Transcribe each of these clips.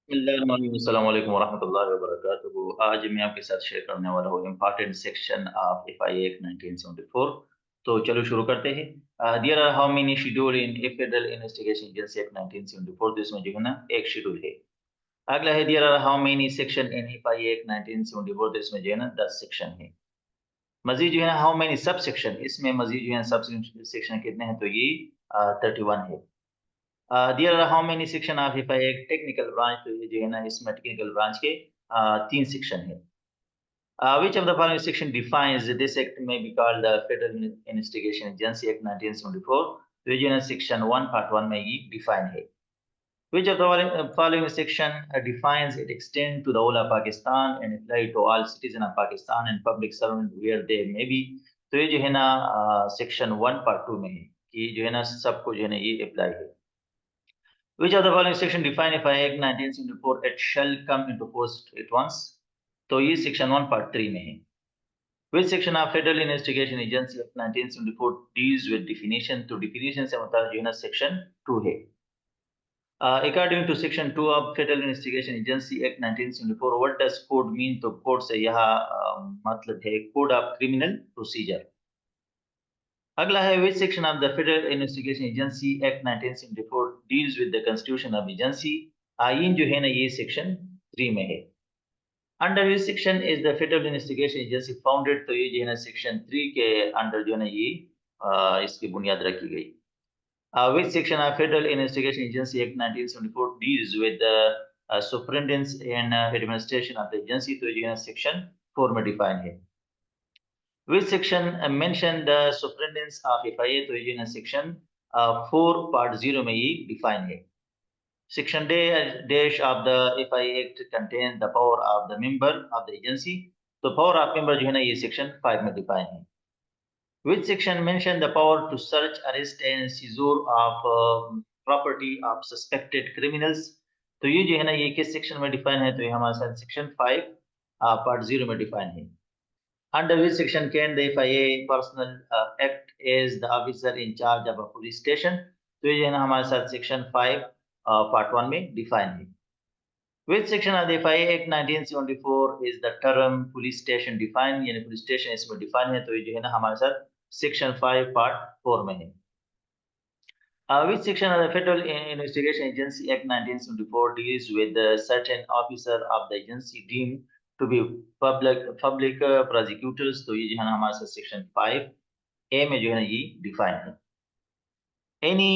अस्सलाम वालेकुम वरहमतुल्लाहि वबरकातुहू। आज मैं आपके साथ शेयर करने वाला हूँ important section of FIA Act 1974। तो चलो शुरू करते हैं। There are how many schedule in a federal investigation agency act 1974। तो इसमें जो है ना एक शेड्यूल है। अगला है there are how many section in FIA Act 1974। तो इसमें जो है ना 10 सेक्शन है। मजीद जो है ना हाउ मेनी सब सेक्शन, इसमें मजीद जो है सब सेक्शन कितने हैं, तो ये 31 है। There are how many section of FIA Act technical branch. तो ये जो है ना इसमें टेक्निकल ब्रांच के 3 सेक्शन है। Which of the following section defines this act may be called the Federal Investigation Agency Act 1974। तो ये जो है ना सेक्शन 1 पार्ट 1 में ये डिफाइन है। Which of the following section defines it extend to the whole of Pakistan and apply to all citizens of Pakistan and public servant where they may be। तो ये जो है ना सेक्शन 1 पार्ट 2 में है कि जो है ना सबको जो है ना ये अप्लाई है। Which of the following section define FIA Act 1974 it shall come into force at once। तो ये सेक्शन 1 पार्ट 3 में है। Which section of Federal Investigation Agency Act 1974 deals with definition। तो definition से मतलब जो है ना सेक्शन 2 है। According to section 2 of Federal Investigation Agency Act 1974, what does code mean? तो code से यह मतलब है code of criminal procedure। अगला है which section of the Federal Investigation Agency Act 1974 deals with the constitution of agency। आइन जो है ना ये सेक्शन 3 में है। Under which section is the Federal Investigation Agency founded। तो ये जो है ना सेक्शन 3 के अंडर जो है ना ये इसकी बुनियाद रखी गई। Which section of Federal Investigation Agency Act 1974 deals with the superintendence and administration of the agency। तो ये है सेक्शन 4 में डिफाइन है। Which section mention the superintendence of FIA। तो ये ना सेक्शन 4 पार्ट 0 में ये डिफाइन है। Section dash of the FIA Act contains the power of the member of the agency। तो power of member जो है ना ये सेक्शन 5 में डिफाइन है। Which section mention the power to search, arrest and seizure of property of suspected criminals। तो ये जो है ना ये किस सेक्शन में डिफाइन है, तो ये हमारे साथ सेक्शन 5 पार्ट 0 में डिफाइन है। Under which section can the FIA personnel act as the officer in charge of a police station। तो ये जो है ना हमारे साथ सेक्शन 5 पार्ट 1 में डिफाइन है। Which section of the FIA Act 1974 is the term police station defined। यानी पुलिस स्टेशन इसमें डिफाइन है। तो ये जो है ना हमारे साथ सेक्शन 5 पार्ट 4 में है। Which section of the Federal Investigation Agency Act 1974 deals with the certain officer of the agency deemed to be public prosecutors। तो ये जो है ना हमारे साथ सेक्शन 5 ए में जो है ना ये डिफाइन है। Any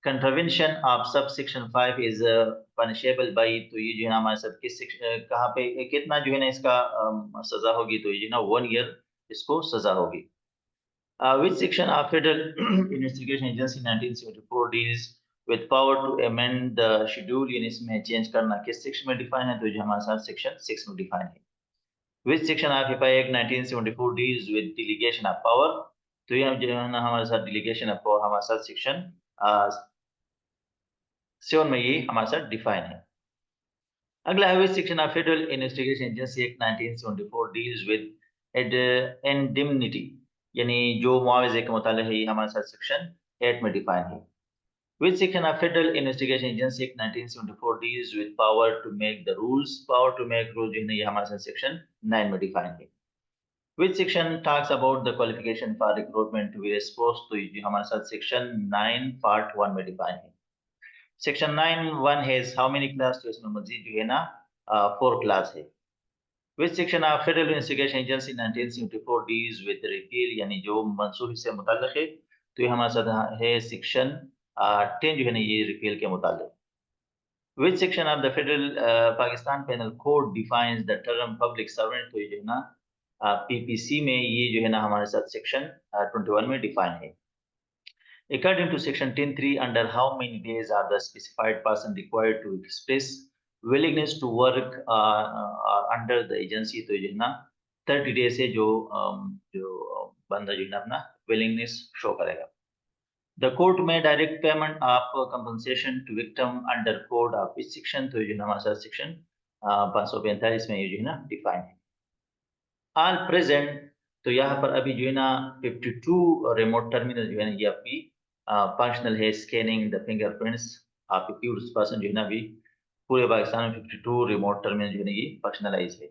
contravention of subsection 5 is punishable by। तो ये जो है ना हमारे साथ किस कहाँ पे कितना जो है ना इसका सजा होगी, तो ये जो है ना 1 ईयर इसको सजा होगी। Which section of Federal Investigation Agency 1974 deals with power to amend the schedule। यानी इसमें चेंज करना किस सेक्शन में डिफाइन है, तो जो हमारे साथ सेक्शन 6 में डिफाइन है। Which section of FIA Act 1974 deals with delegation of power। तो ये जो है ना हमारे साथ delegation of power हमारे साथ सेक्शन 7 में ये हमारे साथ डिफाइन है। अगला है which section of Federal Investigation Agency Act 1974 deals with indemnity। यानी जो मुआवजे के मुताले है, ये हमारे साथ सेक्शन 8 में डिफाइन है। Which section of Federal Investigation Agency Act 1974 deals with power to make the rules। power to make rules जो है ना ये हमारे साथ सेक्शन 9 में डिफाइन है। Which section talks about the qualification for recruitment to various posts। तो ये हमारे साथ सेक्शन 9 पार्ट 1 में डिफाइन है। Section 9(1) has how many class। तो इसमें मजीद जो है ना 4 क्लास है। Which section of Federal Investigation Agency 1974 deals with repeal। यानी जो मंसूखी से मुताल्लिक है, तो ये हमारे साथ है सेक्शन 10 जो है ना ये रिपील के मुताल्लिक। Which section of the Federal Pakistan Penal Code defines the term public servant। तो ये जो है ना PPC में ये जो है ना हमारे साथ सेक्शन 21 में डिफाइन है। According to section 10(3), under how many days are the specified person required to express willingness to work under the agency। तो ये ना 30 days है जो बंदा जो है ना अपना willingness शो करेगा। The court may direct payment of compensation to victim under code of which section। तो ये जो है हमारे साथ सेक्शन 545 में ये जो है ना डिफाइन है। All present। तो यहाँ पर अभी जो है ना 52 रिमोट टर्मिनल जो है ना ये आपकी फंक्शनल है, scanning the fingerprints of accused person जो है ना अभी पूरे पाकिस्तान में 52 रिमोट टर्मिनल जो है ये फंक्शनलाइज है।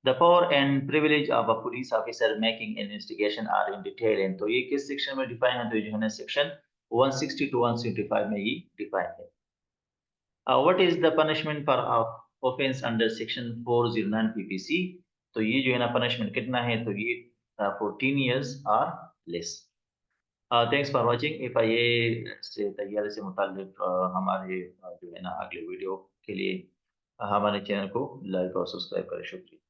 The power and privilege of a police officer making an investigation are in detail and तो ये किस सेक्शन में डिफाइन है, तो जो है ना सेक्शन 160 to 175 में ये डिफाइन है। What is the punishment for offense under section 409 PPC? तो ये जो है ना पनिशमेंट कितना है, तो ये 14 years or less। Thanks for watching. FIA से तैयारी से मुताल्लिक हमारे जो है ना अगले वीडियो के लिए हमारे चैनल को लाइक और सब्सक्राइब करें। शुक्रिया।